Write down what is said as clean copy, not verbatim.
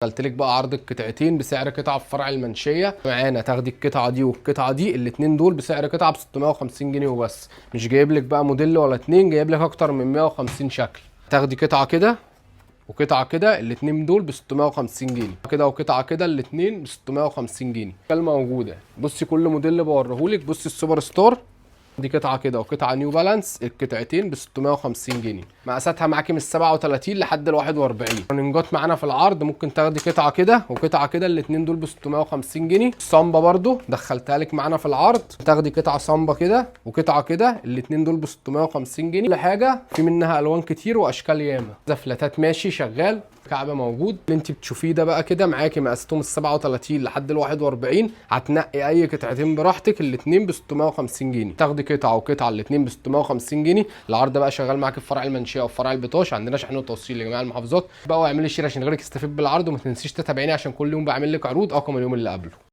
قلت لك بقى عرض القطعتين بسعر قطعه في فرع المنشيه. معانا تاخدي القطعه دي والقطعه دي الاثنين دول بسعر قطعه ب 650 جنيه وبس. مش جايب لك بقى موديل ولا اتنين، جايب لك اكتر من 150 شكل. تاخدي قطعه كده وقطعه كده، الاثنين دول ب 650 جنيه كده، وقطعه كده الاثنين ب 650 جنيه. كلمه موجوده. بصي كل موديل بوريهولك. بصي السوبر ستار دي قطعه كده وقطعه نيو بالانس، القطعتين ب 650 جنيه. مقاساتها معاكي من 37 لحد ال 41. رننجات معانا في العرض، ممكن تاخدي قطعه كده وقطعه كده، الاثنين دول ب 650 جنيه. الصامبا برضو دخلتها لك معانا في العرض، تاخدي قطعه صامبا كده وقطعه كده، الاثنين دول ب 650 جنيه. كل حاجه في منها الوان كتير واشكال ياما. زفلتات ماشي شغال، كعب موجود. اللي انت بتشوفيه ده بقى كده معاكي مقاساتهم ال 37 لحد ال 41. هتنقي اي قطعتين براحتك، الاثنين ب 650 جنيه. تاخدي قطعه وقطعه الاثنين ب 650 جنيه. العرض بقى شغال معاكي في فرع المنشيه وفي فرع البطاش. عندنا شحن وتوصيل لجميع المحافظات. بقى واعملي شير عشان غيرك يستفيد بالعرض، وما تنسيش تتابعيني عشان كل يوم بعمل لك عروض اقوى من اليوم اللي قبله.